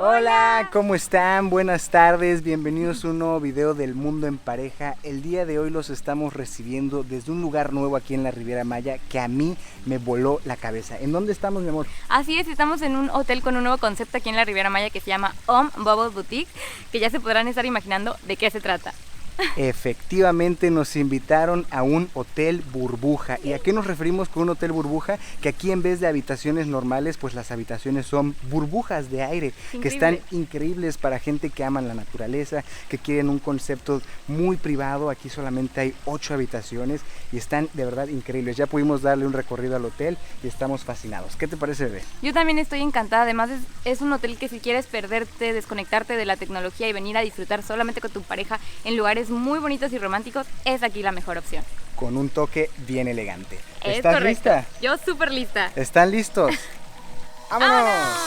Hola, ¿cómo están? Buenas tardes, bienvenidos a un nuevo video del Mundo en Pareja. El día de hoy los estamos recibiendo desde un lugar nuevo aquí en la Riviera Maya que a mí me voló la cabeza. ¿En dónde estamos, mi amor? Así es, estamos en un hotel con un nuevo concepto aquí en la Riviera Maya que se llama Om Bubble Boutique, que ya se podrán estar imaginando de qué se trata. Efectivamente nos invitaron a un hotel burbuja. ¿Y a qué nos referimos con un hotel burbuja? Que aquí en vez de habitaciones normales, pues las habitaciones son burbujas de aire. Increíble. Que están increíbles para gente que ama la naturaleza, que quieren un concepto muy privado. Aquí solamente hay 8 habitaciones y están de verdad increíbles. Ya pudimos darle un recorrido al hotel y estamos fascinados. ¿Qué te parece, bebé? Yo también estoy encantada, además es un hotel que si quieres perderte, desconectarte de la tecnología y venir a disfrutar solamente con tu pareja en lugares muy bonitos y románticos, es aquí la mejor opción. Con un toque bien elegante. Es ¿Estás correcto. lista? Yo súper lista. ¿Están listos? ¡Vámonos!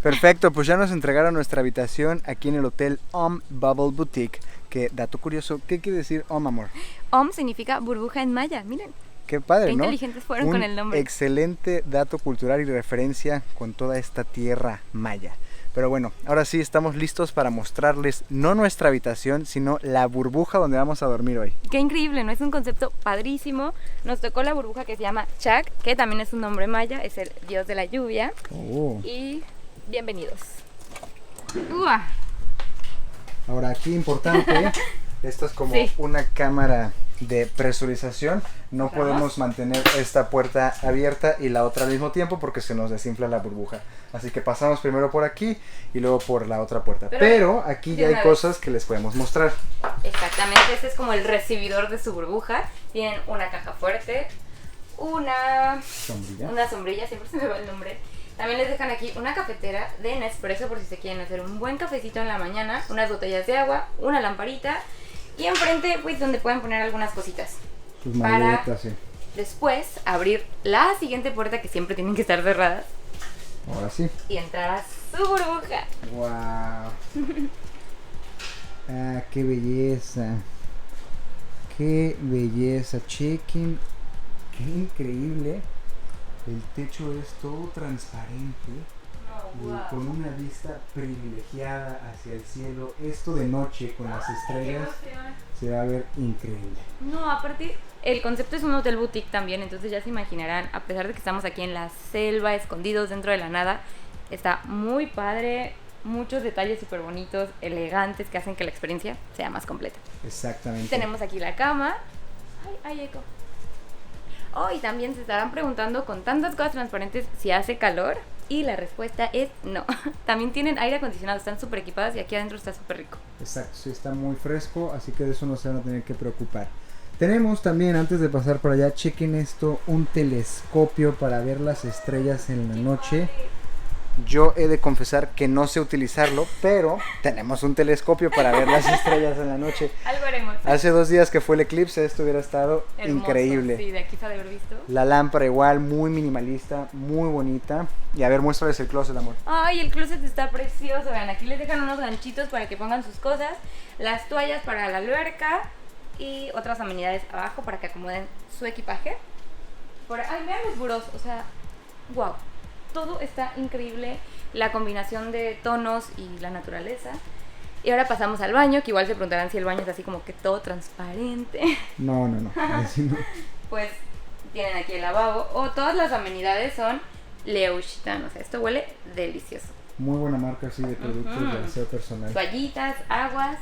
Perfecto, pues ya nos entregaron nuestra habitación aquí en el hotel Om Bubble Boutique. Que, dato curioso, ¿qué quiere decir Om, amor? Om significa burbuja en maya, miren. Qué padre, Qué ¿no? inteligentes fueron Un con el nombre. excelente dato cultural y referencia con toda esta tierra maya. Pero bueno, ahora sí estamos listos para mostrarles no nuestra habitación, sino la burbuja donde vamos a dormir hoy. Qué increíble, ¿no? Es un concepto padrísimo. Nos tocó la burbuja que se llama Chak, que también es un nombre maya, es el dios de la lluvia. Oh. Y bienvenidos. ¡Uah! Ahora aquí importante, esta es como Sí. una cámara de presurización. No Cerramos. podemos mantener esta puerta abierta y la otra al mismo tiempo porque se nos desinfla la burbuja. Así que pasamos primero por aquí y luego por la otra puerta. Pero aquí ya de hay una cosas que les podemos mostrar. Exactamente, este es como el recibidor de su burbuja. Tienen una caja fuerte, una sombrilla, siempre se me va el nombre. También les dejan aquí una cafetera de Nespresso por si se quieren hacer un buen cafecito en la mañana, unas botellas de agua, una lamparita y enfrente pues donde pueden poner algunas cositas. Sus Para- maletas, sí. Después abrir la siguiente puerta que siempre tienen que estar cerradas Ahora sí. y entrar a su burbuja. Wow. Ah, qué belleza. Qué belleza. Chequen. Qué increíble. El techo es todo transparente y con una vista privilegiada hacia el cielo. Esto de noche con las estrellas se va a ver increíble. No, aparte, el concepto es un hotel boutique también, entonces ya se imaginarán, a pesar de que estamos aquí en la selva, escondidos dentro de la nada, está muy padre, muchos detalles súper bonitos, elegantes, que hacen que la experiencia sea más completa. Exactamente. Tenemos aquí la cama. Ay, eco. Oh, y también se estarán preguntando con tantas cosas transparentes si hace calor. Y la respuesta es no. También tienen aire acondicionado, están súper equipadas y aquí adentro está súper rico. Exacto, sí, está muy fresco, así que de eso no se van a tener que preocupar. Tenemos también, antes de pasar por allá, chequen esto, un telescopio para ver las estrellas en la noche. Yo he de confesar que no sé utilizarlo, pero tenemos un telescopio para ver las estrellas en la noche. Algo haremos. Hace 2 días que fue el eclipse, esto hubiera estado Hermoso, increíble. Sí, de aquí se ha de haber visto. La lámpara igual, muy minimalista, muy bonita. Y a ver, muéstrales el closet, amor. Ay, el closet está precioso. Vean, aquí les dejan unos ganchitos para que pongan sus cosas, las toallas para la alberca y otras amenidades abajo para que acomoden su equipaje. Ay, vean los burós, o sea, wow. Todo está increíble, la combinación de tonos y la naturaleza. Y ahora pasamos al baño, que igual se preguntarán si el baño es así como que todo transparente. No, así no. Pues Tienen aquí el lavabo. O todas las amenidades son Leuchtan. O sea, esto huele delicioso. Muy buena marca así de productos de aseo personal. Toallitas, aguas.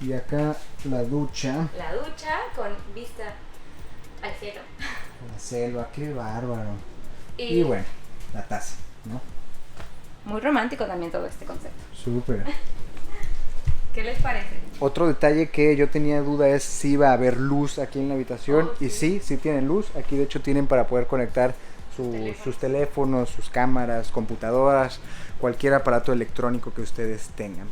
Y acá la ducha. La ducha con vista al cielo. La selva, qué bárbaro. Y Y bueno, la taza, ¿no? muy romántico también todo este concepto. Súper. ¿Qué les parece? Otro detalle que yo tenía duda es si iba a haber luz aquí en la habitación. Oh, Y sí tienen luz. Aquí de hecho tienen para poder conectar sus teléfonos, sus cámaras, computadoras, cualquier aparato electrónico que ustedes tengan.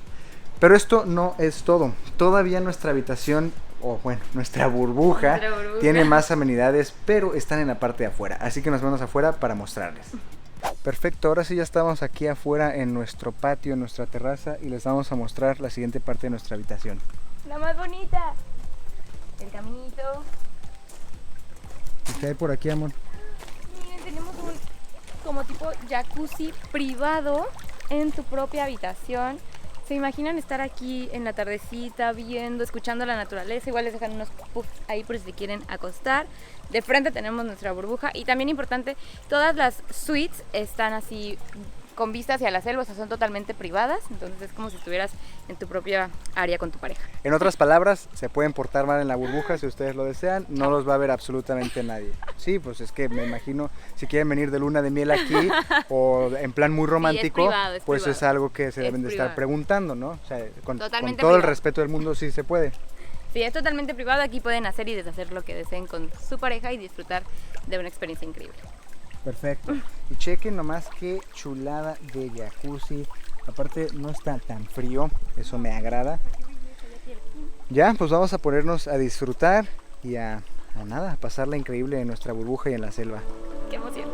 Pero esto no es todo. Todavía nuestra habitación, o bueno, nuestra burbuja, tiene más amenidades, pero están en la parte de afuera. Así que nos vemos afuera para mostrarles. Perfecto, ahora sí ya estamos aquí afuera en nuestro patio, en nuestra terraza, y les vamos a mostrar la siguiente parte de nuestra habitación. La más bonita. El caminito. ¿Y qué hay por aquí, amor? Miren, tenemos un como tipo jacuzzi privado en tu propia habitación. ¿Se imaginan estar aquí en la tardecita, viendo, escuchando la naturaleza? Igual les dejan unos puffs ahí por si se quieren acostar. De frente tenemos nuestra burbuja. Y también importante, todas las suites están así con vista hacia la selva, o sea, son totalmente privadas. Entonces es como si estuvieras en tu propia área con tu pareja. En otras palabras, se pueden portar mal en la burbuja si ustedes lo desean, no los va a ver absolutamente nadie. Sí, pues es que me imagino, si quieren venir de luna de miel aquí o en plan muy romántico, privado, pues privado. es algo que se deben de estar Privado. preguntando, ¿no? O sea, con todo el privado. respeto del mundo sí se puede. Sí, es totalmente privado. Aquí pueden hacer y deshacer lo que deseen con su pareja y disfrutar de una experiencia increíble. Perfecto. Y chequen nomás qué chulada de jacuzzi. Aparte no está tan frío, eso me agrada. Ya, pues vamos a ponernos a disfrutar y a nada, a pasarla increíble en nuestra burbuja y en la selva. ¡Qué emoción!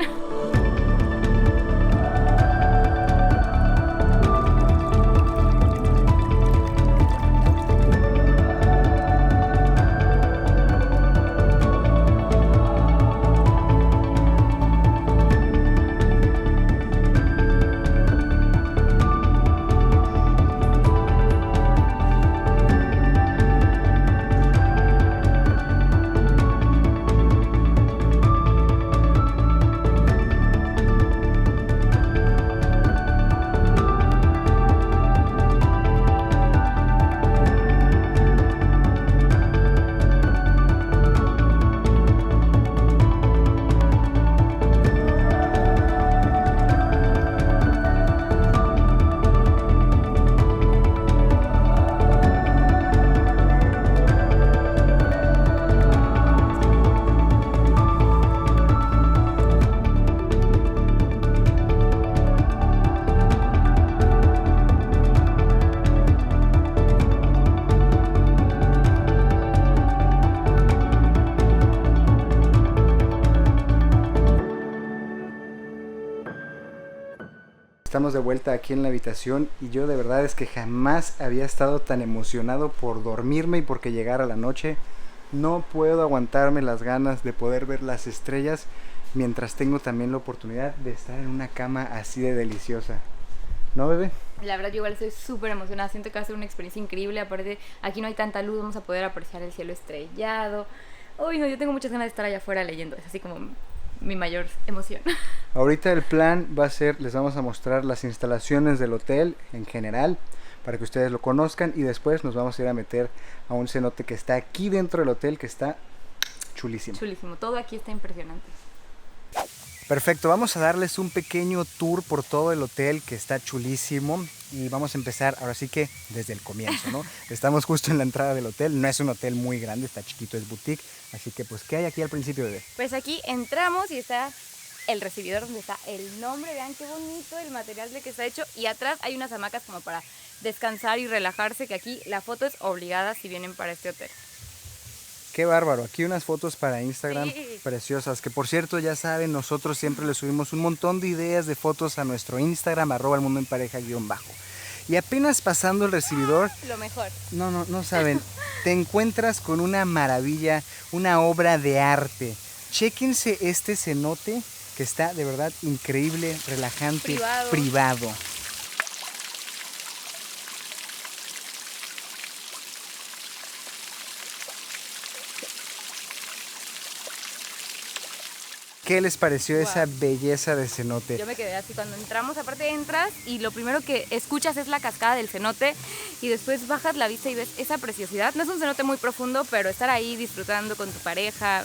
Estamos de vuelta aquí en la habitación y yo de verdad es que jamás había estado tan emocionado por dormirme y porque llegara la noche. No puedo aguantarme las ganas de poder ver las estrellas mientras tengo también la oportunidad de estar en una cama así de deliciosa. ¿No, bebé? La verdad yo igual estoy súper emocionada, siento que va a ser una experiencia increíble. Aparte aquí no hay tanta luz, vamos a poder apreciar el cielo estrellado. Uy, no, yo tengo muchas ganas de estar allá afuera leyendo, es así como mi mayor emoción. Ahorita el plan va a ser, les vamos a mostrar las instalaciones del hotel en general para que ustedes lo conozcan y después nos vamos a ir a meter a un cenote que está aquí dentro del hotel que está chulísimo. Chulísimo, todo aquí está impresionante. Perfecto, vamos a darles un pequeño tour por todo el hotel que está chulísimo y vamos a empezar ahora sí que desde el comienzo, ¿no? Estamos justo en la entrada del hotel, no es un hotel muy grande, está chiquito, es boutique, así que pues ¿qué hay aquí al principio, bebé? Pues aquí entramos y está el recibidor donde está el nombre, vean qué bonito el material de que está hecho y atrás hay unas hamacas como para descansar y relajarse, que aquí la foto es obligada si vienen para este hotel. Qué bárbaro, aquí unas fotos para Instagram Sí. preciosas, que por cierto ya saben, nosotros siempre les subimos un montón de ideas de fotos a nuestro Instagram, @elmundoenpareja_. Y apenas pasando el recibidor, Lo mejor. no saben, te encuentras con una maravilla, una obra de arte. Chéquense este cenote que está de verdad increíble, relajante, privado. ¿qué les pareció Wow. esa belleza de cenote? Yo me quedé así cuando entramos, aparte entras y lo primero que escuchas es la cascada del cenote y después bajas la vista y ves esa preciosidad. No es un cenote muy profundo, pero estar ahí disfrutando con tu pareja,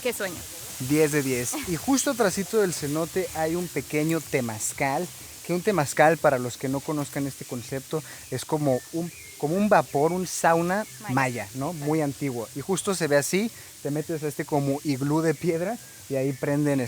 qué sueño. 10 de 10. Y justo atrásito del cenote hay un pequeño temazcal, que un temazcal, para los que no conozcan este concepto, es como un vapor, un sauna maya, ¿no? Muy antiguo. Y justo se ve así, te metes a este como iglú de piedra y ahí prenden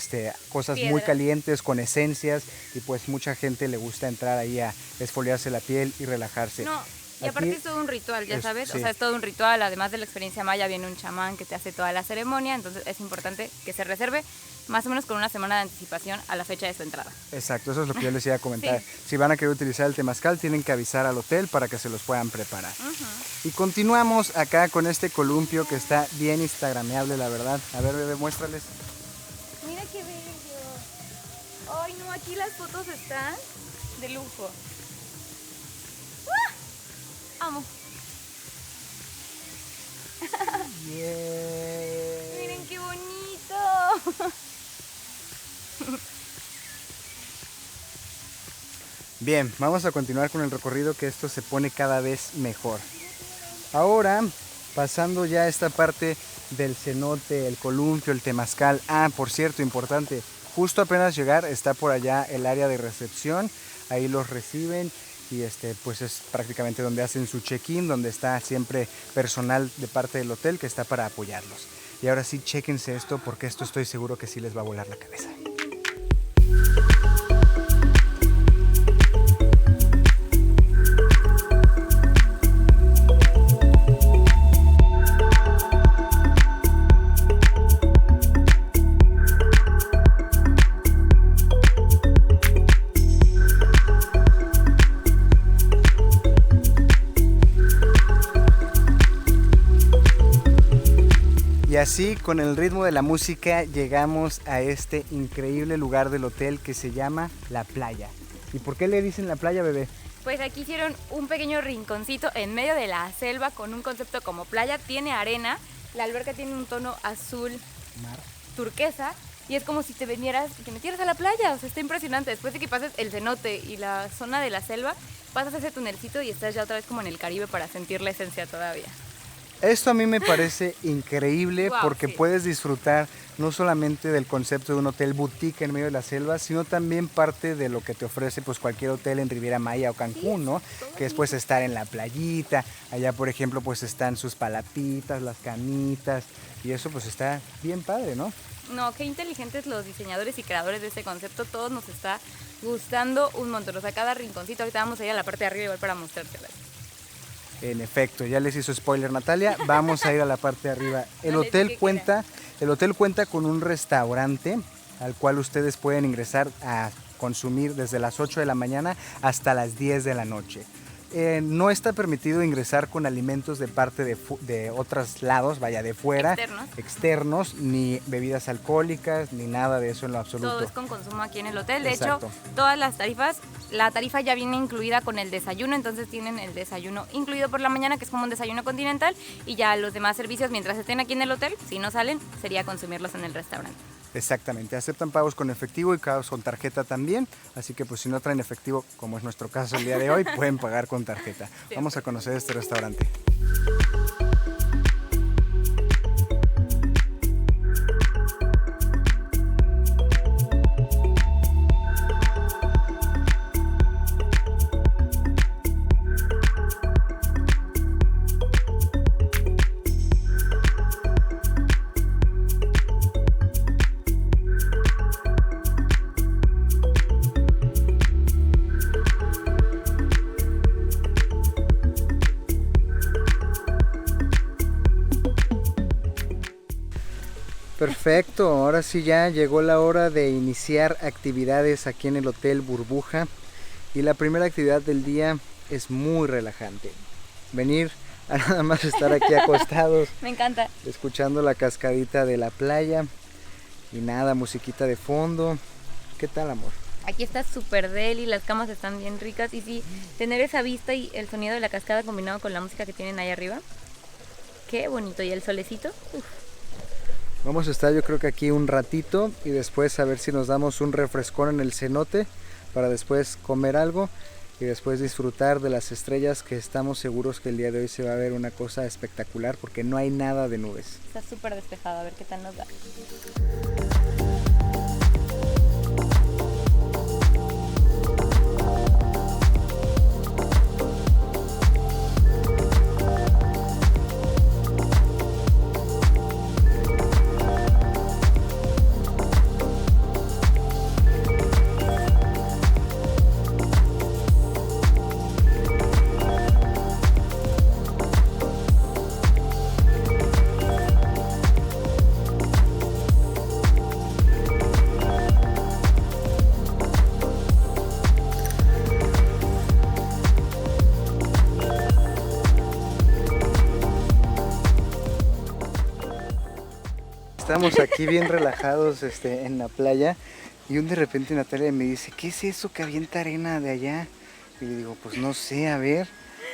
cosas muy calientes con esencias y pues mucha gente le gusta entrar ahí a esfoliarse la piel y relajarse. No, y aparte Aquí es todo un ritual, ya sabes, sí. o sea, es todo un ritual, además de la experiencia maya viene un chamán que te hace toda la ceremonia, entonces es importante que se reserve más o menos con una semana de anticipación a la fecha de su entrada. Exacto, eso es lo que yo les iba a comentar. Sí. Si van a querer utilizar el temazcal, tienen que avisar al hotel para que se los puedan preparar. Y continuamos acá con este columpio que está bien instagrameable, la verdad. A ver, bebé, muéstrales. Mira qué bello. Ay, no, aquí las fotos están de lujo. ¡Ah! Amo. Yeah. Miren qué bonito. Bien, vamos a continuar con el recorrido, que esto se pone cada vez mejor. Ahora, pasando ya a esta parte del cenote, el columpio, el temazcal. Ah, por cierto, importante, justo apenas llegar está por allá el área de recepción, ahí los reciben y pues es prácticamente donde hacen su check-in, donde está siempre personal de parte del hotel que está para apoyarlos. Y ahora sí, chéquense esto, porque esto estoy seguro que sí les va a volar la cabeza. Y así, con el ritmo de la música, llegamos a este increíble lugar del hotel que se llama La Playa. ¿Y por qué le dicen La Playa, bebé? Pues aquí hicieron un pequeño rinconcito en medio de la selva con un concepto como playa. Tiene arena, la alberca tiene un tono azul Mar. turquesa y es como si te metieras a la playa. O sea, está impresionante. Después de que pases el cenote y la zona de la selva, pasas ese tunelcito y estás ya otra vez como en el Caribe para sentir la esencia todavía. Esto a mí me parece increíble, Wow, porque sí. puedes disfrutar no solamente del concepto de un hotel boutique en medio de la selva, sino también parte de lo que te ofrece pues cualquier hotel en Riviera Maya o Cancún, ¿no? Que es pues estar en la playita, allá por ejemplo pues están sus palapitas, las camitas y eso pues está bien padre, ¿no? No, qué inteligentes los diseñadores y creadores de este concepto. Todos nos está gustando un montón. O sea, cada rinconcito. Ahorita vamos a ir a la parte de arriba igual para mostrárselas. En efecto, ya les hizo spoiler Natalia, vamos a ir a la parte de arriba. El No les hotel dije que cuenta con un restaurante al cual ustedes pueden ingresar a consumir desde las 8 de la mañana hasta las 10 de la noche. No está permitido ingresar con alimentos de parte de otros lados, vaya, de fuera, externos, ni bebidas alcohólicas, ni nada de eso en lo absoluto. Todo es con consumo aquí en el hotel. De Exacto. hecho, todas las tarifas, la tarifa ya viene incluida con el desayuno, entonces tienen el desayuno incluido por la mañana, que es como un desayuno continental, y ya los demás servicios, mientras estén aquí en el hotel, si no salen, sería consumirlos en el restaurante. Exactamente, aceptan pagos con efectivo y pagos con tarjeta también, así que pues si no traen efectivo, como es nuestro caso el día de hoy, pueden pagar con tarjeta. Sí. Vamos a conocer este restaurante. Perfecto, ahora sí ya llegó la hora de iniciar actividades aquí en el Hotel Burbuja y la primera actividad del día es muy relajante. Venir a nada más estar aquí acostados, Me encanta. escuchando la cascadita de la playa y nada, musiquita de fondo. ¿Qué tal, amor? Aquí está súper deli, las camas están bien ricas y sí, tener esa vista y el sonido de la cascada combinado con la música que tienen ahí arriba. Qué bonito. Y el solecito. Uf. Vamos a estar yo creo que aquí un ratito y después a ver si nos damos un refrescón en el cenote para después comer algo y después disfrutar de las estrellas, que estamos seguros que el día de hoy se va a ver una cosa espectacular porque no hay nada de nubes. Está súper despejado, a ver qué tal nos da. Estamos aquí bien relajados en la playa y de repente Natalia me dice, ¿qué es eso que avienta arena de allá? Y le digo, pues no sé, a ver.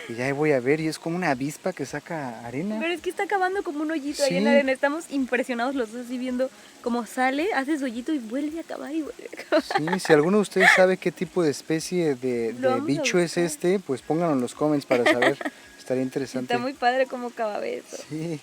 Y ya voy a ver y es como una avispa que saca arena. Pero es que está acabando como un hoyito ahí en la Sí. arena. Estamos impresionados los dos así viendo cómo sale, hace su hoyito y vuelve a acabar y vuelve a acabar. Sí, si alguno de ustedes sabe qué tipo de especie Lo de vamos a bicho es buscar. pues pónganlo en los comments para saber. Estaría interesante. Está muy padre cómo acaba eso. Sí.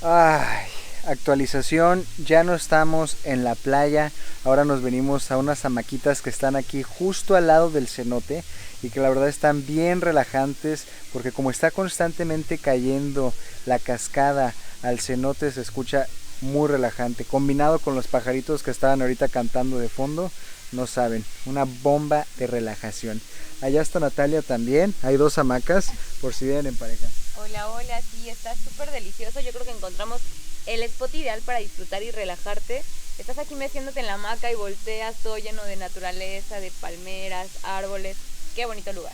Ay, actualización, ya no estamos en la playa, ahora nos venimos a unas hamaquitas que están aquí justo al lado del cenote y que la verdad están bien relajantes porque como está constantemente cayendo la cascada al cenote se escucha muy relajante, combinado con los pajaritos que estaban ahorita cantando de fondo, no saben, una bomba de relajación. Allá está Natalia también, hay 2 hamacas por si vienen en pareja. Hola, hola, sí, está súper delicioso. Yo creo que encontramos el spot ideal para disfrutar y relajarte. Estás aquí meciéndote en la hamaca y volteas todo lleno de naturaleza, de palmeras, árboles. Qué bonito lugar.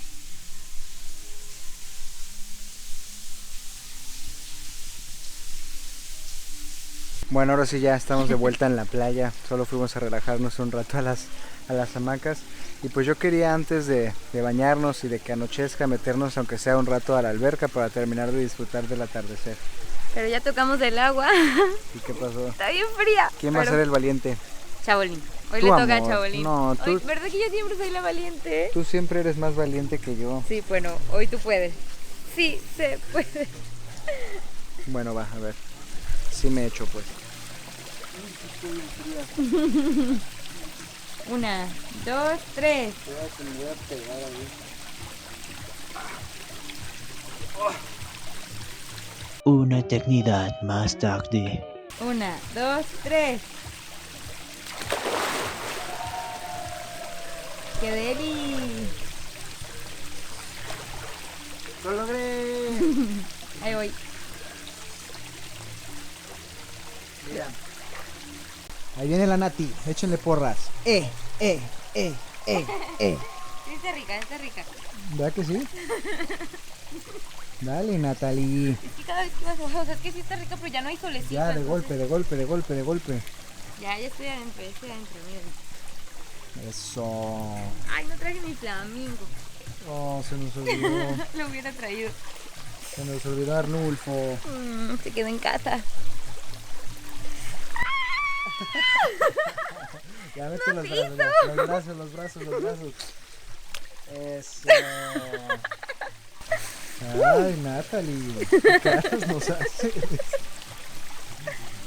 Bueno, ahora sí ya estamos de vuelta en la playa, solo fuimos a relajarnos un rato a las hamacas y pues yo quería antes de bañarnos y de que anochezca meternos aunque sea un rato a la alberca para terminar de disfrutar del atardecer. Pero ya tocamos del agua. ¿Y qué pasó? Está bien fría. ¿Quién va a Pero- ser el valiente? Chabolín. Hoy Tú, le toca a amor. Chabolín. No, tú- Hoy, ¿verdad que yo siempre soy la valiente? Tú siempre eres más valiente que yo. Sí, bueno, hoy tú puedes. Sí, se puede. Bueno, va, a ver. Sí me echo pues. 1, 2, 3. Una eternidad más tarde. 1, 2, 3. ¡Qué deli! ¡Lo logré! Ahí voy. Mira. Ahí viene la Nati, échenle porras. Sí, está rica, está rica. ¿Verdad que sí? Dale, Natalie. Es que cada vez que vas abajo, o sea, es que sí está rica, pero ya no hay solecito. Ya, de entonces- golpe, de golpe, de golpe, de golpe. Ya estoy adentro, miren. Eso. Ay, no traje mi flamingo. Oh, se nos olvidó. Lo hubiera traído. Se nos olvidó Arnulfo. Se quedó en casa. Ya mete los brazos, los brazos, los brazos. Eso. Ay, Natalie. ¿Qué caras nos haces?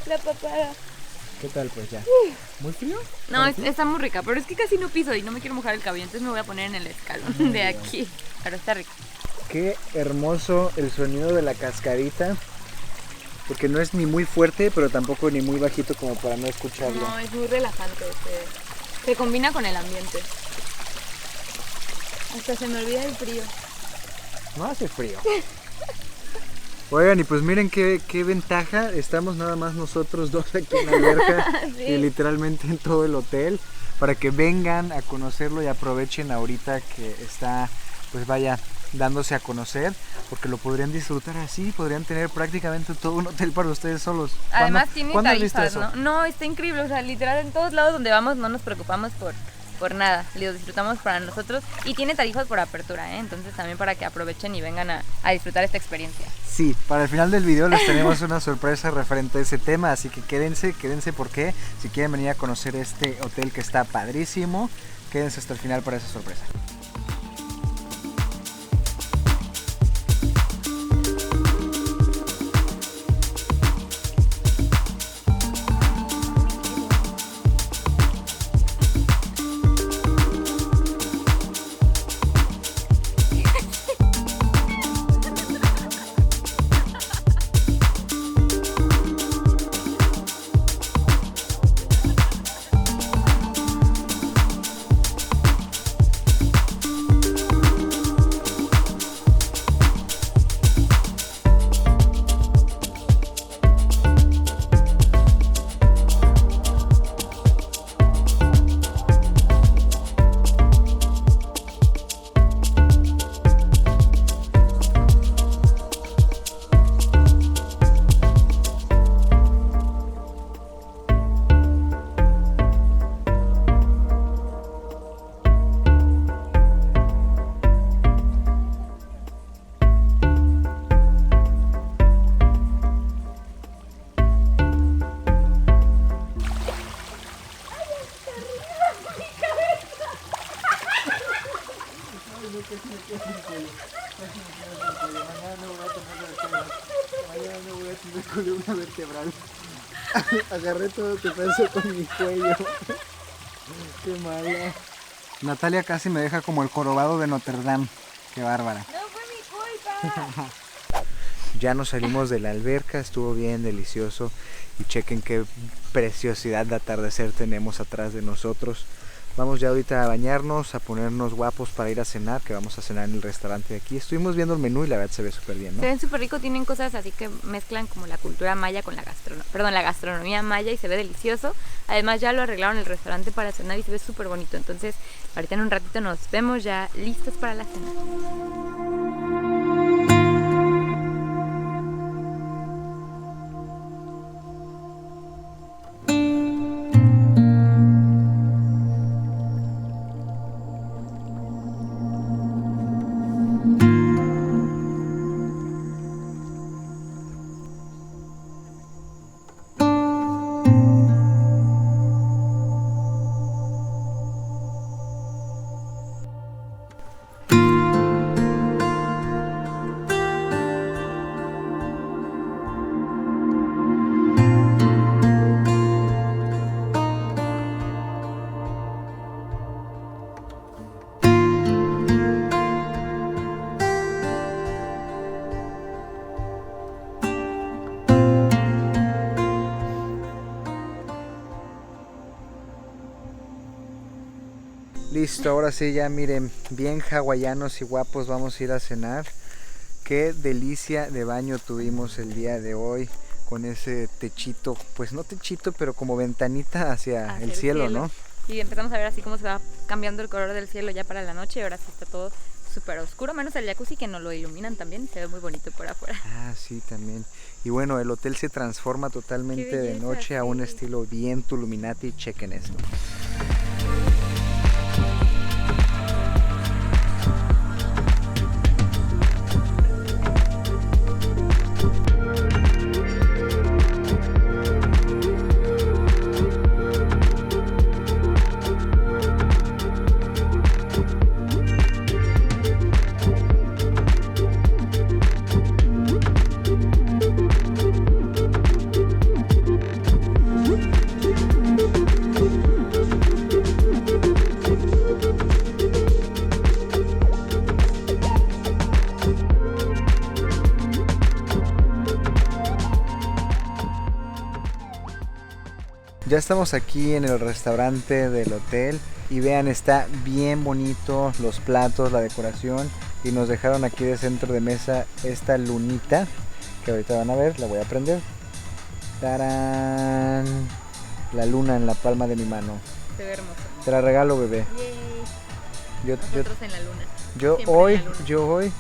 La papada. ¿Qué tal, pues ya? ¿Muy frío? No, está muy rica, pero es que casi no piso y no me quiero mojar el cabello, entonces me voy a poner en el escalón de aquí. Pero está rica. Qué hermoso el sonido de la cascadita. Porque no es ni muy fuerte, pero tampoco ni muy bajito como para no escucharlo. No, es muy relajante. Se combina con el ambiente. Hasta se me olvida el frío. No hace frío. Oigan, y pues miren qué ventaja. Estamos nada más nosotros dos aquí en la alberca. Sí. Y literalmente en todo el hotel. Para que vengan a conocerlo y aprovechen ahorita que está, pues vaya, dándose a conocer. Porque lo podrían disfrutar así. Podrían tener prácticamente todo un hotel para ustedes solos. Además ¿Cuándo- tiene ¿cuándo has visto tarifas, eso? ¿no? No, está increíble. O sea, literal en todos lados donde vamos no nos preocupamos por por nada, lo disfrutamos para nosotros y tiene tarifas por apertura, entonces también para que aprovechen y vengan a disfrutar esta experiencia. Sí, para el final del video les tenemos una sorpresa referente a ese tema, así que quédense porque si quieren venir a conocer este hotel que está padrísimo, quédense hasta el final para esa sorpresa. Mañana no voy a tener columna vertebral. Agarré todo tu peso con mi cuello. Qué mala. Natalia casi me deja como el jorobado de Notre Dame. Qué bárbara. No fue mi culpa. Ya nos salimos de la alberca, estuvo bien delicioso. Y chequen qué preciosidad de atardecer tenemos atrás de nosotros. Vamos ya ahorita a bañarnos, a ponernos guapos para ir a cenar, que vamos a cenar en el restaurante de aquí. Estuvimos viendo el menú y la verdad se ve súper bien, ¿no? Se ven súper rico, tienen cosas así que mezclan como la cultura maya con la la gastronomía maya y se ve delicioso. Además ya lo arreglaron el restaurante para cenar y se ve súper bonito. Entonces ahorita en un ratito nos vemos ya listos para la cena. Listo, ahora sí ya miren, bien hawaianos y guapos vamos a ir a cenar. Qué delicia de baño tuvimos el día de hoy con ese techito, pues no techito, pero como ventanita hacia el cielo, ¿no? Y empezamos a ver así cómo se va cambiando el color del cielo ya para la noche y ahora sí está todo súper oscuro, menos el jacuzzi que nos lo iluminan también, se ve muy bonito por afuera. Ah, sí, también. Y bueno, el hotel se transforma totalmente de noche a un estilo bien Tuluminati, chequen esto. Ya estamos aquí en el restaurante del hotel y vean, está bien bonito los platos, la decoración, y nos dejaron aquí de centro de mesa esta lunita que ahorita van a ver, la voy a prender. ¡Tarán! La luna en la palma de mi mano. Se ve hermoso. Te la regalo, bebé. Yay. Nosotros en la luna. Yo hoy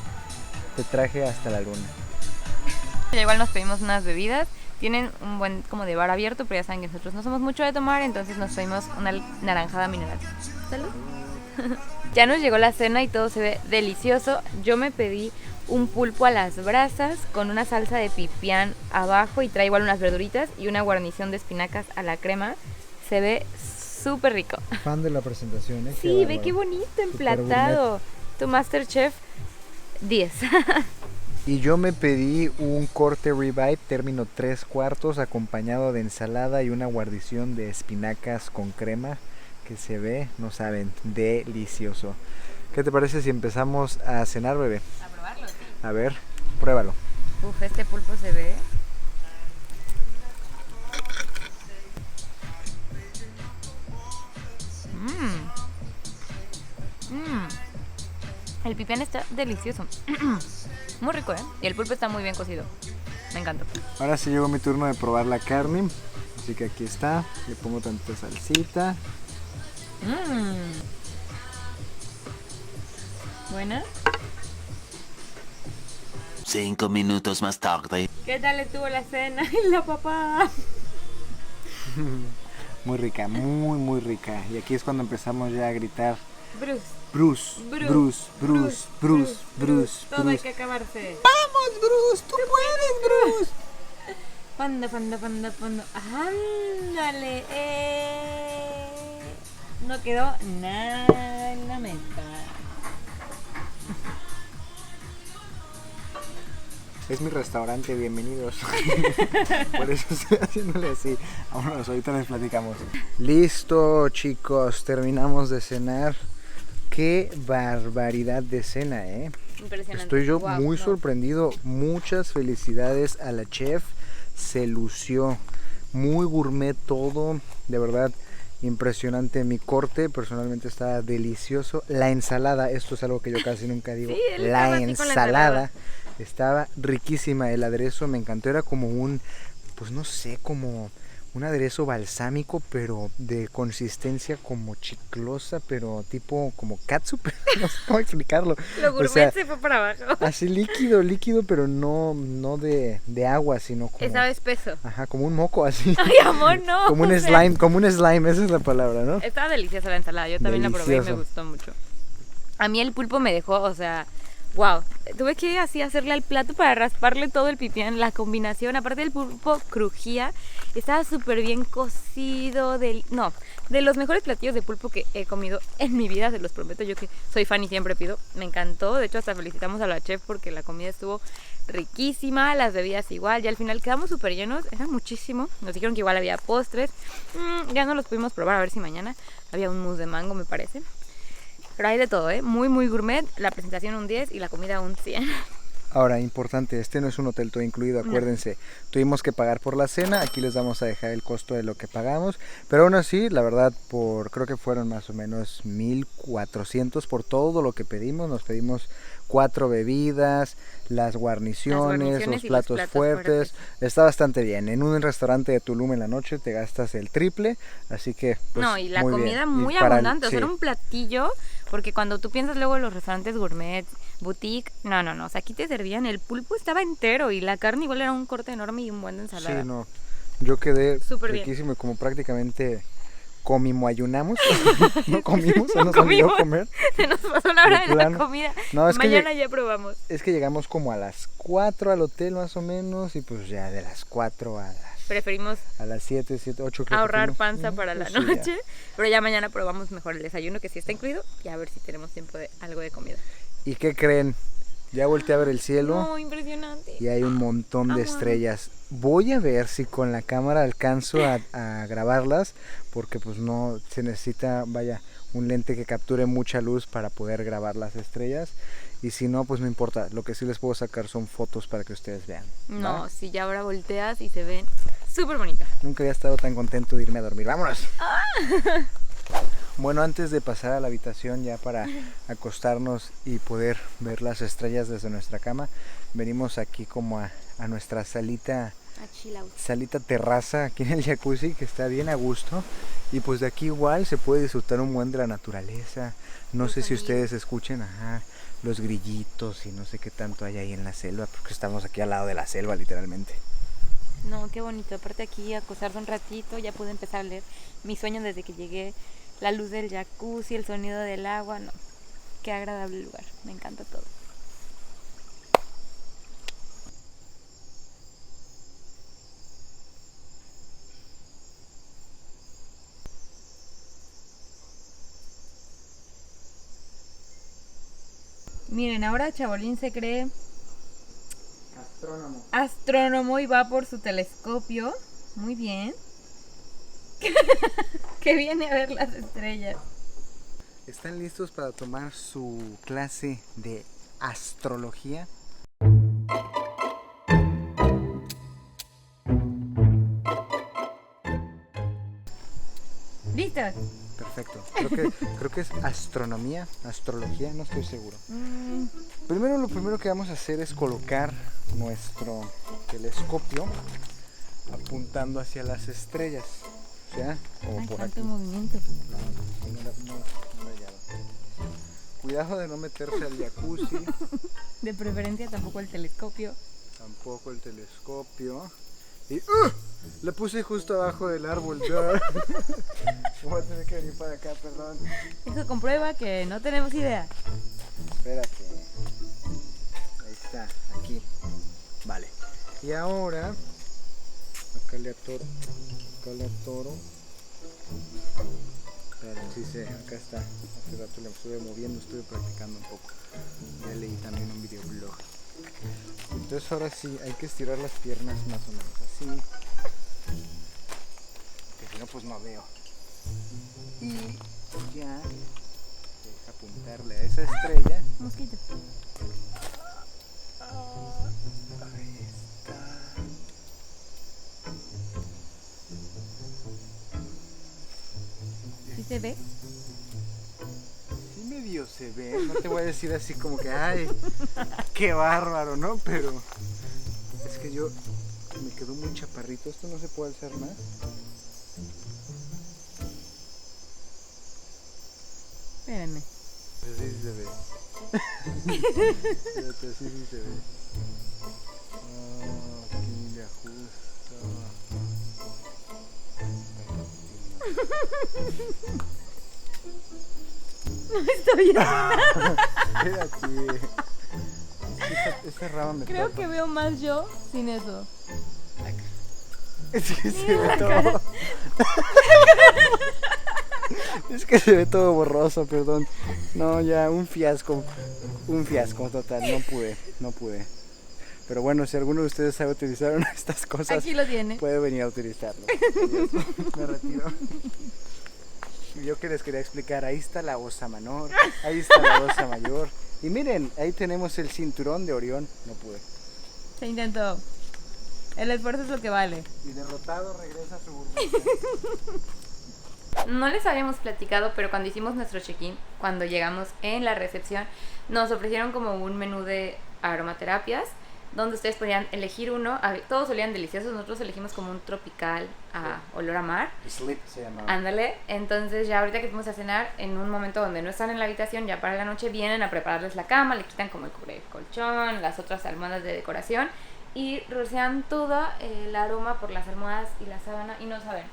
te traje hasta la luna. Ya igual nos pedimos unas bebidas. Tienen un buen como de bar abierto, pero ya saben que nosotros no somos mucho de tomar, entonces nos pedimos una naranjada mineral. Salud. Ya nos llegó la cena y todo se ve delicioso. Yo me pedí un pulpo a las brasas con una salsa de pipián abajo y trae igual unas verduritas y una guarnición de espinacas a la crema. Se ve súper rico. Fan de la presentación, ¿eh? Sí, ve qué bonito emplatado. Tu Masterchef 10. Y yo me pedí un corte ribeye término 3/4 acompañado de ensalada y una guarnición de espinacas con crema que se ve, no saben, delicioso. ¿Qué te parece si empezamos a cenar, bebé? A probarlo, sí. A ver, pruébalo. Uf, este pulpo se ve. El pipián está delicioso. Muy rico, ¿eh? Y el pulpo está muy bien cocido. Me encanta. Ahora sí llegó mi turno de probar la carne. Así que aquí está. Le pongo tantita salsita. ¿Buena? 5 minutos más tarde. ¿Qué tal estuvo la cena y la papá? Muy rica, muy muy rica. Y aquí es cuando empezamos ya a gritar Bruce. Bruce, Bruce, Bruce, Bruce, Bruce, Todo hay Bruce. que acabarse. ¡Vamos, Bruce! ¡Tú puedes, Bruce! Fondo. ¡Ándale! No quedó nada en la mesa. Es mi restaurante, bienvenidos. Por eso estoy haciéndole así. Vámonos, ahorita les platicamos. Listo, chicos, terminamos de cenar. Qué barbaridad de cena, ¿eh? Impresionante. Estoy yo Wow, muy no. sorprendido. Muchas felicidades a la chef. Se lució. Muy gourmet todo. De verdad, impresionante. Mi corte personalmente estaba delicioso. La ensalada, esto es algo que yo casi nunca digo. Sí, él La estaba así con la ensalada estaba riquísima. El aderezo me encantó. Era como un, pues no sé, como un aderezo balsámico, pero de consistencia como chiclosa, pero tipo como catsup. No sé cómo explicarlo. Lo gourmet se fue para abajo. Así líquido, pero no de agua, sino como... Estaba espeso. Ajá, como un moco así. Ay, amor, no. Como un o sea, slime, esa es la palabra, ¿no? Estaba deliciosa la ensalada. Yo también la probé y me Delicioso. gustó mucho. A mí el pulpo me dejó, o sea, wow. Tuve que así hacerle al plato para rasparle todo el pipián. La combinación, aparte del pulpo crujía, estaba súper bien cocido. No, de los mejores platillos de pulpo que he comido en mi vida, se los prometo. Yo que soy fan y siempre pido. Me encantó. De hecho, hasta felicitamos a la chef porque la comida estuvo riquísima. Las bebidas igual. Ya al final quedamos súper llenos. Era muchísimo. Nos dijeron que igual había postres. Ya no los pudimos probar. A ver si mañana había un mousse de mango, me parece. Pero hay de todo, ¿eh? Muy, muy gourmet. La presentación un 10 y la comida un 100. Ahora, importante, este no es un hotel todo incluido, acuérdense. Tuvimos que pagar por la cena, aquí les vamos a dejar el costo de lo que pagamos. Pero aún así, la verdad, creo que fueron más o menos 1,400 por todo lo que pedimos. Nos pedimos 4 bebidas, las guarniciones, los y platos fuertes. Está bastante bien. En un restaurante de Tulum en la noche te gastas el triple, así que pues, No, y la muy comida bien. muy Y para abundante. O sea, sí. era un platillo, porque cuando tú piensas luego en los restaurantes gourmet, boutique, no. O sea, aquí te servían, el pulpo estaba entero y la carne igual era un corte enorme y un buen de ensalada. Sí, no. Yo quedé Súper bien. riquísimo y como prácticamente ayunamos. No comimos, No se nos olvidó comimos. comer. Se nos pasó la hora De de la plano. comida. No, es que Mañana ya probamos. Es que llegamos como a las 4 al hotel más o menos y pues ya de las 4 Preferimos a las 7, 8 creo que ahorrar fuimos. panza para la Pues sí, ya. noche, pero ya mañana probamos mejor el desayuno, que sí está incluido, y a ver si tenemos tiempo de algo de comida. ¿Y qué creen? Ya volteé a ver el cielo No, impresionante. y hay un montón de Amo. estrellas. Voy a ver si con la cámara alcanzo a grabarlas porque pues no se necesita, vaya, un lente que capture mucha luz para poder grabar las estrellas. Y si no, pues no importa. Lo que sí les puedo sacar son fotos para que ustedes vean. No, ¿va? si ya ahora volteas y se ven súper bonitas. Nunca había estado tan contento de irme a dormir. ¡Vámonos! Bueno, antes de pasar a la habitación ya para acostarnos y poder ver las estrellas desde nuestra cama, venimos aquí como a nuestra salita terraza aquí en el jacuzzi, que está bien a gusto. Y pues de aquí igual se puede disfrutar un buen de la naturaleza. No sé si ustedes escuchen los grillitos y no sé qué tanto hay ahí en la selva, porque estamos aquí al lado de la selva literalmente. No, qué bonito. Aparte aquí acostarse un ratito, ya pude empezar a leer mi sueño desde que llegué la luz del jacuzzi, el sonido del agua, no. Qué agradable lugar, me encanta todo. Miren, ahora Chabolín se cree astrónomo y va por su telescopio. Muy bien. Que viene a ver las estrellas. ¿Están listos para tomar su clase de astrología? ¿Listos? Perfecto. Creo que es astronomía, astrología, no estoy seguro. Lo primero que vamos a hacer es colocar nuestro telescopio apuntando hacia las estrellas. O sea, como Ay, por tanto aquí. movimiento. No la llave. Cuidado de no meterse al jacuzzi, De preferencia tampoco el telescopio. tampoco el telescopio. Y la puse justo abajo del árbol. Voy a tener que venir para acá, perdón. Eso comprueba que no tenemos idea. Espérate. Ahí está, aquí. Vale. Y ahora, acá le atoro. Espera, sí sé, acá está. Hace rato le estuve moviendo, estuve practicando un poco. Ya leí también un videoblog. Entonces ahora sí, hay que estirar las piernas más o menos así. Que si no, pues no veo. Y ya deja apuntarle a esa estrella. Mosquito. Ahí está. ¿Sí se ve? Sí medio se ve, no te voy a decir así como que ay, qué bárbaro, ¿no? Pero es que yo me quedó muy chaparrito, esto no se puede hacer más. Espérenme. Pero sí se ve. Fíjate, sí se ve. Aquí le ajusto. No estoy viendo nada. Espérate. Esa rama me Creo tapa. que veo más yo sin eso. Es que se Mira ve la todo. cara. Es que se ve todo borroso, perdón. No, ya, un fiasco total. No pude. Pero bueno, si alguno de ustedes sabe utilizar una de estas cosas, Aquí lo tiene. puede venir a utilizarlo. Adiós. Me retiro. Yo que les quería explicar, ahí está la osa menor, ahí está la osa mayor. Y miren, ahí tenemos el cinturón de Orión. No pude. Se intentó. El esfuerzo es lo que vale. Y derrotado regresa a su burbuja. No les habíamos platicado, pero cuando hicimos nuestro check-in, cuando llegamos en la recepción, nos ofrecieron como un menú de aromaterapias, donde ustedes podían elegir uno. Todos olían deliciosos, nosotros elegimos como un tropical a olor a mar. Sleep se llama. Ándale, entonces ya ahorita que fuimos a cenar, en un momento donde no están en la habitación, ya para la noche vienen a prepararles la cama, le quitan como el cubre colchón, las otras almohadas de decoración y rocian todo el aroma por las almohadas y la sábana y no saben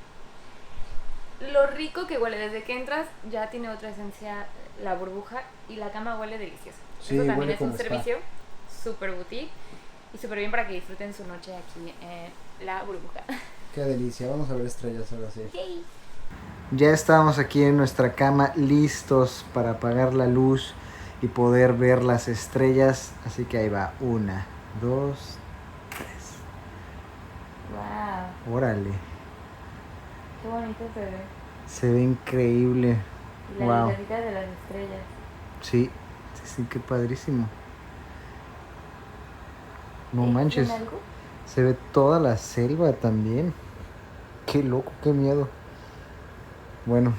lo rico que huele. Desde que entras ya tiene otra esencia la burbuja y la cama huele delicioso. Sí, Eso también huele es un como spa. servicio súper boutique y súper bien para que disfruten su noche aquí en la burbuja. Qué delicia, vamos a ver estrellas ahora sí. Yay. Ya estamos aquí en nuestra cama listos para apagar la luz y poder ver las estrellas. Así que ahí va, 1, 2, 3. Wow, Órale, qué bonito se ve. se ve increíble. Y la Wow. lucecita de las estrellas. Sí, qué padrísimo. No ¿Ven manches, algo? se ve toda la selva también. Qué loco, qué miedo. Bueno,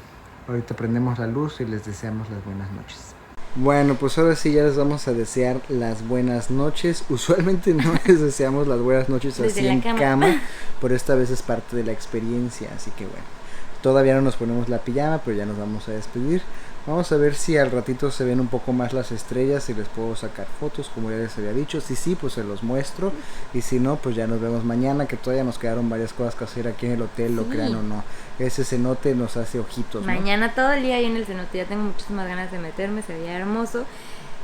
ahorita prendemos la luz y les deseamos las buenas noches. Bueno, pues ahora sí ya les vamos a desear las buenas noches. Usualmente no les deseamos las buenas noches Desde así la en cama. cama, pero esta vez es parte de la experiencia, así que bueno. Todavía no nos ponemos la pijama, pero ya nos vamos a despedir. Vamos a ver si al ratito se ven un poco más las estrellas y les puedo sacar fotos, como ya les había dicho. Si sí, pues se los muestro. Y si no, pues ya nos vemos mañana, que todavía nos quedaron varias cosas que hacer aquí en el hotel, lo Sí. crean o no. Ese cenote nos hace ojitos, ¿no? Mañana todo el día ahí en el cenote, ya tengo muchísimas ganas de meterme, se veía hermoso.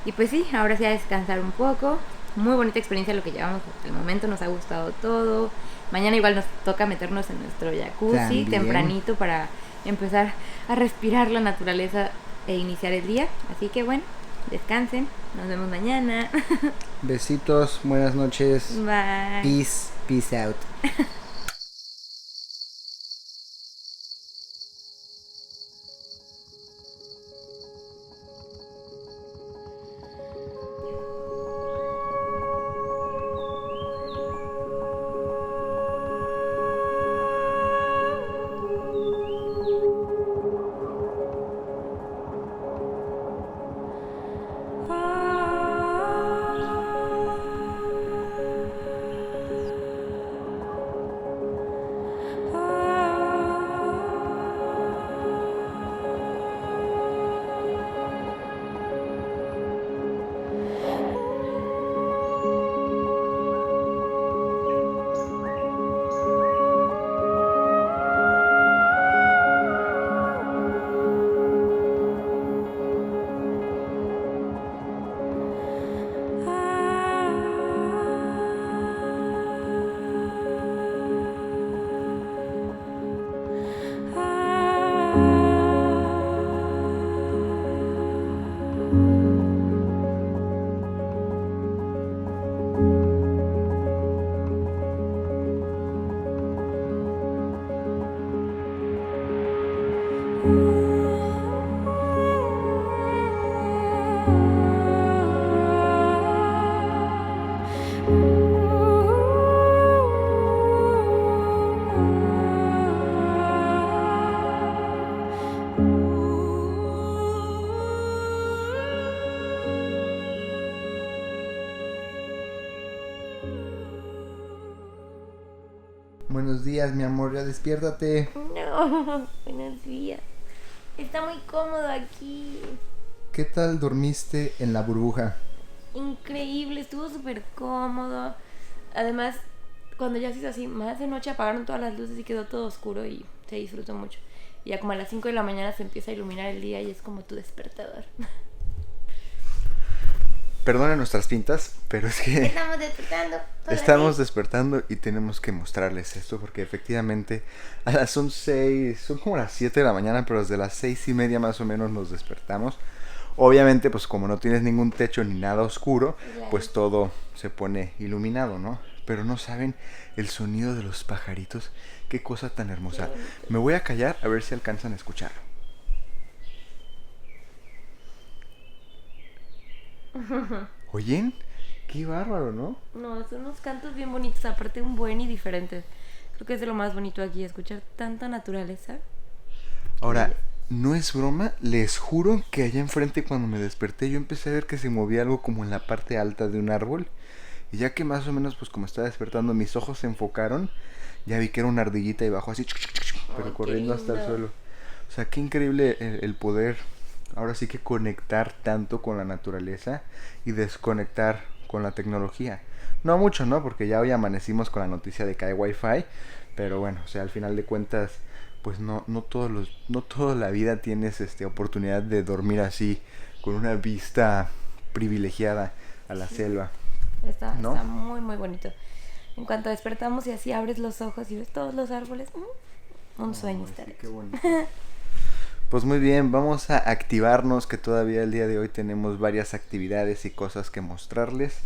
Y pues sí, ahora sí a descansar un poco. Muy bonita experiencia lo que llevamos hasta el momento, nos ha gustado todo. Mañana igual nos toca meternos en nuestro jacuzzi También. tempranito para empezar a respirar la naturaleza e iniciar el día. Así que bueno, descansen, nos vemos mañana. Besitos, buenas noches. Bye. Peace, peace out. Buenos días, mi amor, ya despiértate. No, buenos días. Está muy cómodo aquí. ¿Qué tal dormiste en la burbuja? Increíble, estuvo súper cómodo. Además, cuando ya se hizo así, más de noche apagaron todas las luces y quedó todo oscuro y se disfrutó mucho. Y ya como a las 5 de la mañana se empieza a iluminar el día y es como tu despertador. Perdonen nuestras pintas, pero es que Estamos despertando. estamos despertando y tenemos que mostrarles esto porque efectivamente son como las 7 de la mañana, pero desde las 6:30 más o menos nos despertamos. Obviamente, pues como no tienes ningún techo ni nada oscuro, Claro. pues todo se pone iluminado, ¿no? Pero no saben el sonido de los pajaritos, qué cosa tan hermosa. Me voy a callar a ver si alcanzan a escucharlo. ¿Oyen? Qué bárbaro, ¿no? No, son unos cantos bien bonitos, aparte un buen y diferentes. Creo que es de lo más bonito aquí, escuchar tanta naturaleza. Ahora, no es broma, les juro que allá enfrente cuando me desperté yo empecé a ver que se movía algo como en la parte alta de un árbol. Y ya que más o menos, pues como estaba despertando, mis ojos se enfocaron, ya vi que era una ardillita y bajó así, pero Ay, corriendo qué hasta el lindo. suelo. O sea, qué increíble el poder, ahora sí que conectar tanto con la naturaleza y desconectar con la tecnología. No mucho, ¿no? Porque ya hoy amanecimos con la noticia de que hay wifi, pero bueno, o sea, al final de cuentas, pues no toda la vida tienes oportunidad de dormir así, con una vista privilegiada a la selva. Está ¿No? muy, muy bonito. En cuanto despertamos y así abres los ojos y ves todos los árboles, un sueño estar aquí. Qué bonito. Pues muy bien, vamos a activarnos, que todavía el día de hoy tenemos varias actividades y cosas que mostrarles.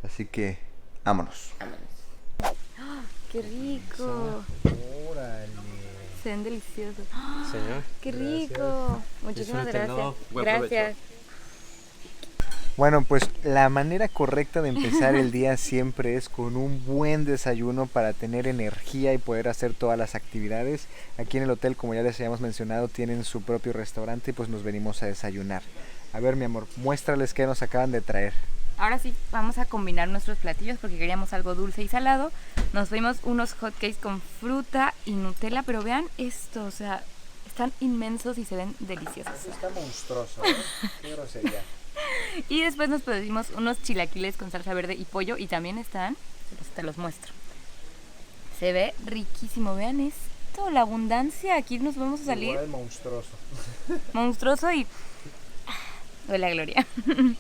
Así que, vámonos. Vámonos. ¡Ah! ¡Qué rico! Órale. Se ven deliciosos. Señor. ¡Qué rico! Muchísimas Disfrútenlo. gracias. Buen Gracias. Bueno, pues la manera correcta de empezar el día siempre es con un buen desayuno para tener energía y poder hacer todas las actividades. Aquí en el hotel, como ya les habíamos mencionado, tienen su propio restaurante y pues nos venimos a desayunar. A ver, mi amor, muéstrales qué nos acaban de traer. Ahora sí, vamos a combinar nuestros platillos porque queríamos algo dulce y salado. Nos fuimos unos hotcakes con fruta y Nutella, pero vean esto, o sea, Están inmensos y se ven deliciosos. Eso está monstruoso, ¿eh? Qué grosería. Y después nos pedimos unos chilaquiles con salsa verde y pollo y también están, pues te los muestro. Se ve riquísimo, vean esto, la abundancia, aquí nos vamos a salir Igual monstruoso. monstruoso y de la gloria. Qué bien.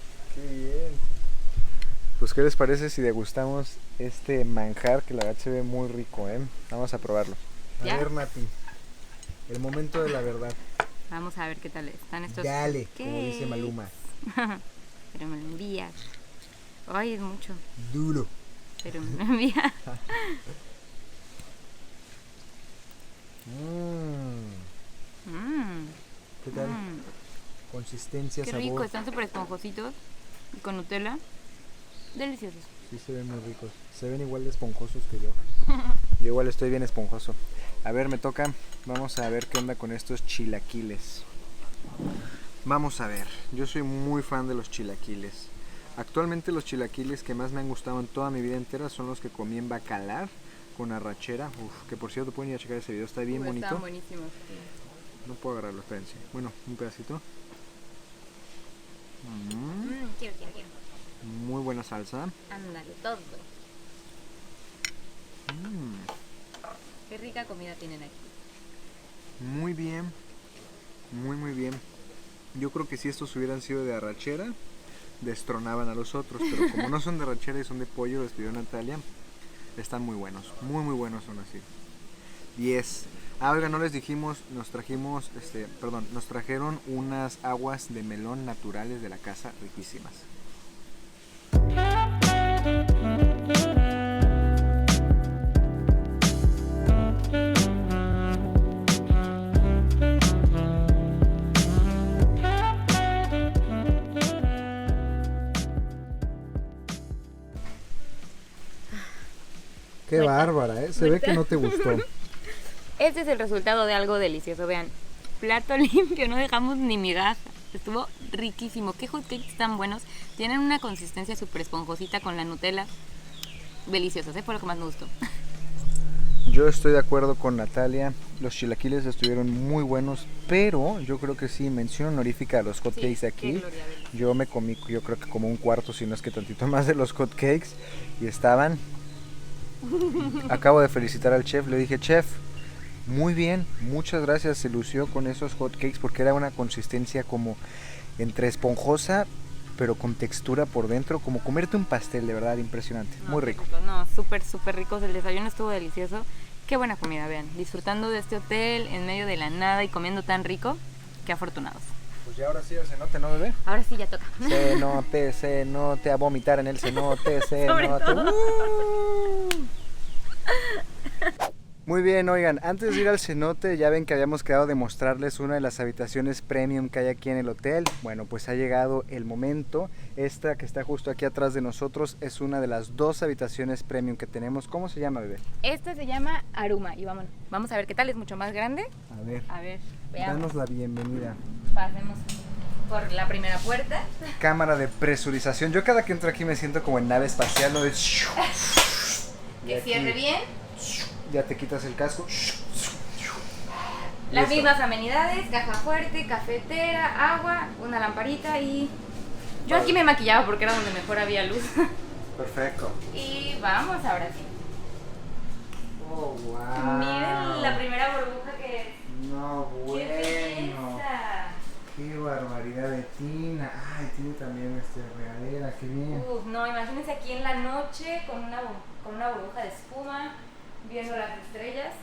Pues, ¿qué les parece si degustamos este manjar que la verdad se ve muy rico, eh? Vamos a probarlo. A ¿Ya? ver, Nati, el momento de la verdad. Vamos a ver qué tal están estos. Dale, como dice Maluma. Pero me lo envías. Ay, es mucho. Duro. Pero me lo envías. ¿Qué tal? Consistencia, Qué sabor. rico, están súper esponjositos y con Nutella. Deliciosos. Sí, se ven muy ricos. Se ven igual de esponjosos que yo. Yo igual estoy bien esponjoso. A ver, me toca. Vamos a ver qué onda con estos chilaquiles. Vamos a ver. Yo soy muy fan de los chilaquiles. Actualmente los chilaquiles que más me han gustado en toda mi vida entera son los que comí en Bacalar con arrachera. Uf, que por cierto pueden ir a checar ese video. Está bien bonito. Están buenísimos. No puedo agarrarlo, espérense. Bueno, un pedacito. Quiero. Muy buena salsa. Ándale, todo. Qué rica comida tienen aquí. Muy bien. Muy bien. Yo creo que si estos hubieran sido de arrachera, destronaban a los otros. Pero como no son de arrachera y son de pollo, les pidió Natalia, están muy buenos. Muy buenos son así. 10. Oiga, no les dijimos, nos trajeron unas aguas de melón naturales de la casa, riquísimas. Qué bárbara, ¿eh? Se ve que no te gustó. Este es el resultado de algo delicioso, vean. Plato limpio, no dejamos ni migaja. Estuvo riquísimo. Qué hotcakes tan buenos. Tienen una consistencia súper esponjosita con la Nutella. Deliciosos, fue lo que más me gustó. Yo estoy de acuerdo con Natalia. Los chilaquiles estuvieron muy buenos, pero yo creo que sí, mención honorífica a los hotcakes de aquí. Yo me comí, yo creo que como un cuarto, si no es que tantito más de los hotcakes, y estaban... Acabo de felicitar al chef, le dije, chef, muy bien, muchas gracias, se lució con esos hotcakes porque era una consistencia como entre esponjosa, pero con textura por dentro, como comerte un pastel, de verdad, impresionante, muy rico. No, súper ricos, el desayuno estuvo delicioso. Qué buena comida, vean, disfrutando de este hotel en medio de la nada y comiendo tan rico, qué afortunados. Pues ya ahora sí el cenote, ¿no, bebé? Ahora sí ya toca. Cenote, a vomitar en el cenote, Sobre cenote. todo. Muy bien, oigan, antes de ir al cenote, ya ven que habíamos quedado de mostrarles una de las habitaciones premium que hay aquí en el hotel. Bueno, pues ha llegado el momento. Esta que está justo aquí atrás de nosotros es una de las 2 habitaciones premium que tenemos. ¿Cómo se llama, bebé? Este se llama Aruma y vamos a ver qué tal, es mucho más grande. A ver, Veamos. danos la bienvenida. Pasemos por la primera puerta. Cámara de presurización. Yo cada que entro aquí me siento como en nave espacial, ¿no? Que cierre bien. Ya te quitas el casco. Las Listo. mismas amenidades, caja fuerte, cafetera, agua, una lamparita y... Yo aquí me maquillaba porque era donde mejor había luz. Perfecto. Y vamos, ahora sí. Oh, wow. Miren la primera burbuja que es. No, ¡Qué bueno. belleza! Qué barbaridad de tina. Ay, tiene también regadera, qué bien. No, imagínense aquí en la noche con una burbuja de espuma, viendo las estrellas.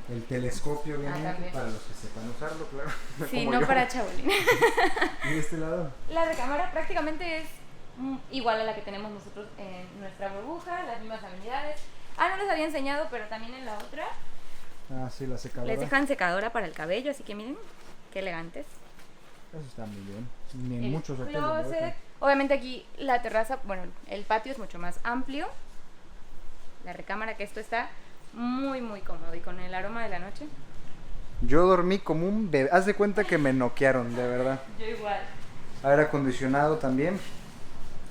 El telescopio, obviamente, también. para los que sepan usarlo, claro. Sí, Como no yo. para chabolín. ¿Y de este lado? La recámara prácticamente es igual a la que tenemos nosotros en nuestra burbuja, las mismas amenidades. No les había enseñado, pero también en la otra Ah, sí, la secadora. les dejan secadora para el cabello, así que miren, qué elegantes. Eso está muy bien. Ni en El muchos hoteles. lo closet. dejan. Obviamente aquí la terraza, bueno, el patio es mucho más amplio. La recámara, que esto está muy cómodo y con el aroma de la noche. Yo dormí como un bebé. Haz de cuenta que me noquearon, de verdad. Yo igual. Aire acondicionado también.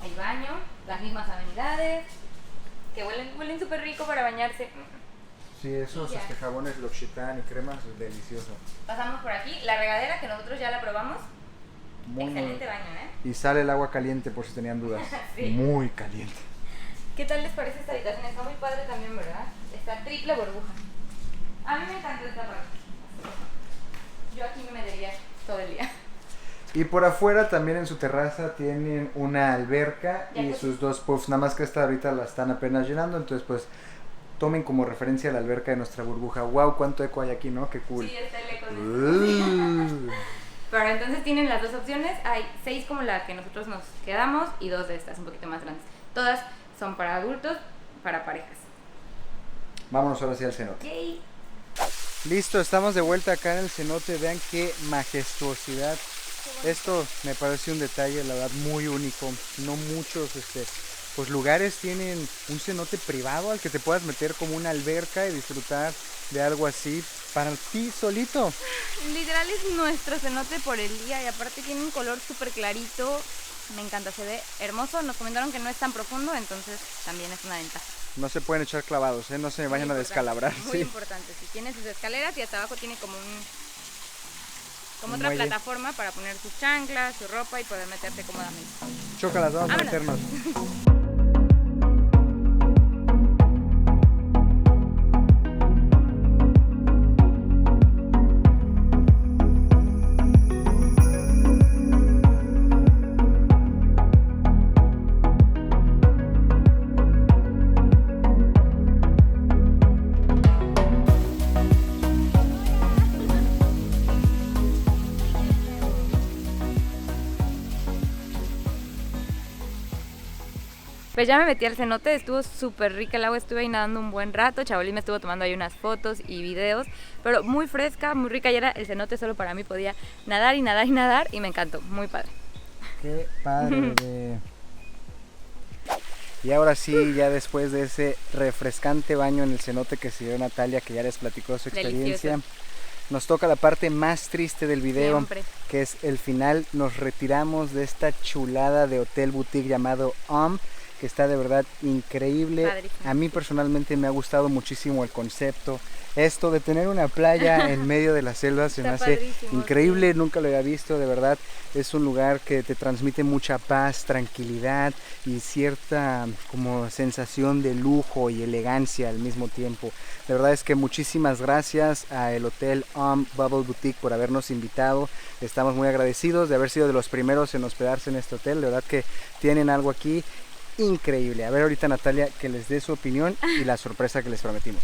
El baño, las mismas amenidades, que huelen súper rico para bañarse. Sí, esos Y ya. jabones L'Occitane y cremas, delicioso. Pasamos por aquí, la regadera que nosotros ya la probamos. Muy, Excelente baño, ¿eh? Y sale el agua caliente por si tenían dudas. Sí. Muy caliente. ¿Qué tal les parece esta habitación? Está muy padre también, ¿verdad? Está triple burbuja. A mí me encantó esta parte. Yo aquí me metería todo el día. Y por afuera también en su terraza tienen una alberca Ya, y pues. sus dos puffs, nada más que esta ahorita la están apenas llenando, entonces pues tomen como referencia la alberca de nuestra burbuja. Wow, cuánto eco hay aquí, ¿no? Qué cool. Sí, está el eco. Uh. Pero entonces tienen las dos opciones. Hay 6 como la que nosotros nos quedamos y 2 de estas, un poquito más grandes. Todas son para adultos, para parejas. Vámonos ahora sí al cenote. Yay. Listo, estamos de vuelta acá en el cenote. Vean qué majestuosidad. Esto me parece un detalle, la verdad, muy único. No muchos pues lugares tienen un cenote privado al que te puedas meter como una alberca y disfrutar de algo así para ti solito. Literal es nuestro cenote por el día y aparte tiene un color súper clarito. Me encanta, se ve hermoso. Nos comentaron que no es tan profundo, entonces también es una ventaja. No se pueden echar clavados, no se vayan a Muy descalabrar. importante, ¿sí? Muy importante. Si tiene sus escaleras y hasta abajo tiene como Un otra muelle. plataforma para poner sus chanclas, su ropa y poder meterse cómodamente. Chócalas, vamos a Vámonos. meternos. Pues ya me metí al cenote, estuvo súper rica el agua, estuve ahí nadando un buen rato, Chabolín me estuvo tomando ahí unas fotos y videos, pero muy fresca, muy rica, y era el cenote solo para mí, podía nadar y nadar y nadar y me encantó, muy padre. Qué padre. Y ahora sí, ya después de ese refrescante baño en el cenote que se dio Natalia, que ya les platicó su experiencia, Delicioso. nos toca la parte más triste del video, Siempre. que es el final. Nos retiramos de esta chulada de hotel boutique llamado que está de verdad increíble. Padrísimo. A mí personalmente me ha gustado muchísimo el concepto. Esto de tener una playa en medio de la selva se me Está hace padrísimo, increíble, sí. nunca lo había visto, de verdad. Es un lugar que te transmite mucha paz, tranquilidad y cierta como sensación de lujo y elegancia al mismo tiempo. De verdad es que muchísimas gracias a el Hotel Bubble Boutique por habernos invitado. Estamos muy agradecidos de haber sido de los primeros en hospedarse en este hotel. De verdad que tienen algo aquí increíble. A ver ahorita Natalia que les dé su opinión y la sorpresa que les prometimos.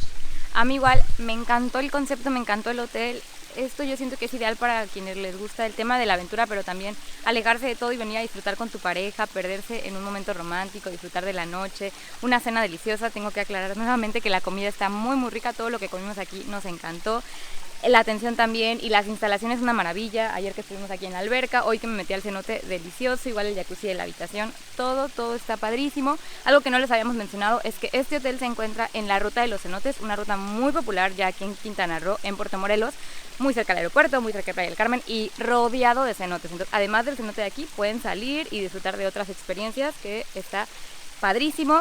A mí igual, me encantó el concepto, me encantó el hotel. Esto yo siento que es ideal para quienes les gusta el tema de la aventura, pero también alejarse de todo y venir a disfrutar con tu pareja, perderse en un momento romántico, disfrutar de la noche, una cena deliciosa. Tengo que aclarar nuevamente que la comida está muy muy rica, todo lo que comimos aquí nos encantó. La atención también y las instalaciones una maravilla. Ayer que estuvimos aquí en la alberca, hoy que me metí al cenote, delicioso, igual el jacuzzi de la habitación, todo está padrísimo. Algo que no les habíamos mencionado es que este hotel se encuentra en la ruta de los cenotes, una ruta muy popular ya aquí en Quintana Roo, en Puerto Morelos, muy cerca del aeropuerto, muy cerca de Playa del Carmen y rodeado de cenotes. Entonces, además del cenote de aquí, pueden salir y disfrutar de otras experiencias, que está padrísimo.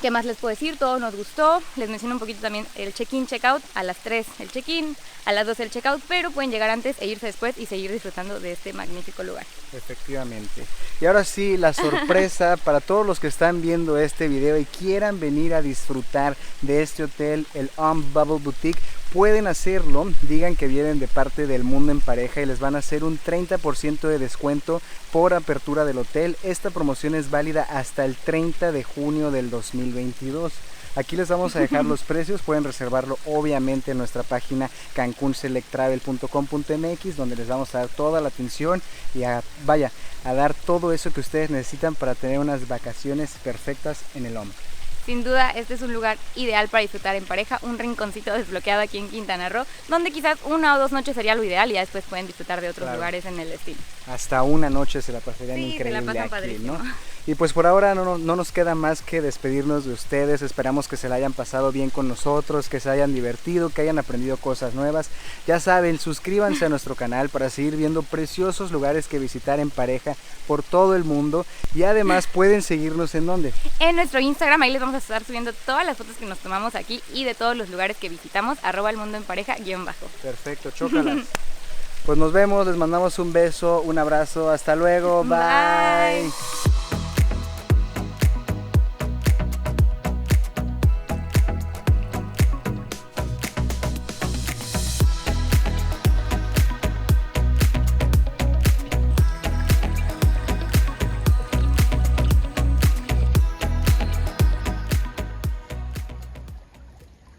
¿Qué más les puedo decir? Todo nos gustó. Les menciono un poquito también el check-in, check-out. A las 3 el check-in, a las 2 el check-out, pero pueden llegar antes e irse después y seguir disfrutando de este magnífico lugar. Efectivamente. Y ahora sí, la sorpresa para todos los que están viendo este video y quieran venir a disfrutar de este hotel, el Bubble Boutique, pueden hacerlo. Digan que vienen de parte del Mundo en Pareja y les van a hacer un 30% de descuento por apertura del hotel. Esta promoción es válida hasta el 30 de junio del 2022. Aquí les vamos a dejar los precios, pueden reservarlo obviamente en nuestra página cancunselectravel.com.mx, donde les vamos a dar toda la atención y a dar todo eso que ustedes necesitan para tener unas vacaciones perfectas en el hombro. Sin duda, este es un lugar ideal para disfrutar en pareja, un rinconcito desbloqueado aquí en Quintana Roo, donde quizás 1 o 2 noches sería lo ideal y ya después pueden disfrutar de otros Claro. lugares en el destino. Hasta una noche se la pasarían Sí, se la increíble pasan aquí, padrísimo. ¿no? Y pues por ahora no nos queda más que despedirnos de ustedes. Esperamos que se la hayan pasado bien con nosotros, que se hayan divertido, que hayan aprendido cosas nuevas. Ya saben, suscríbanse a nuestro canal para seguir viendo preciosos lugares que visitar en pareja por todo el mundo. Y además pueden seguirnos ¿en dónde? En nuestro Instagram, ahí les vamos a estar subiendo todas las fotos que nos tomamos aquí y de todos los lugares que visitamos, @elmundoenpareja_. Perfecto, chócalas. Pues nos vemos, les mandamos un beso, un abrazo, hasta luego, bye.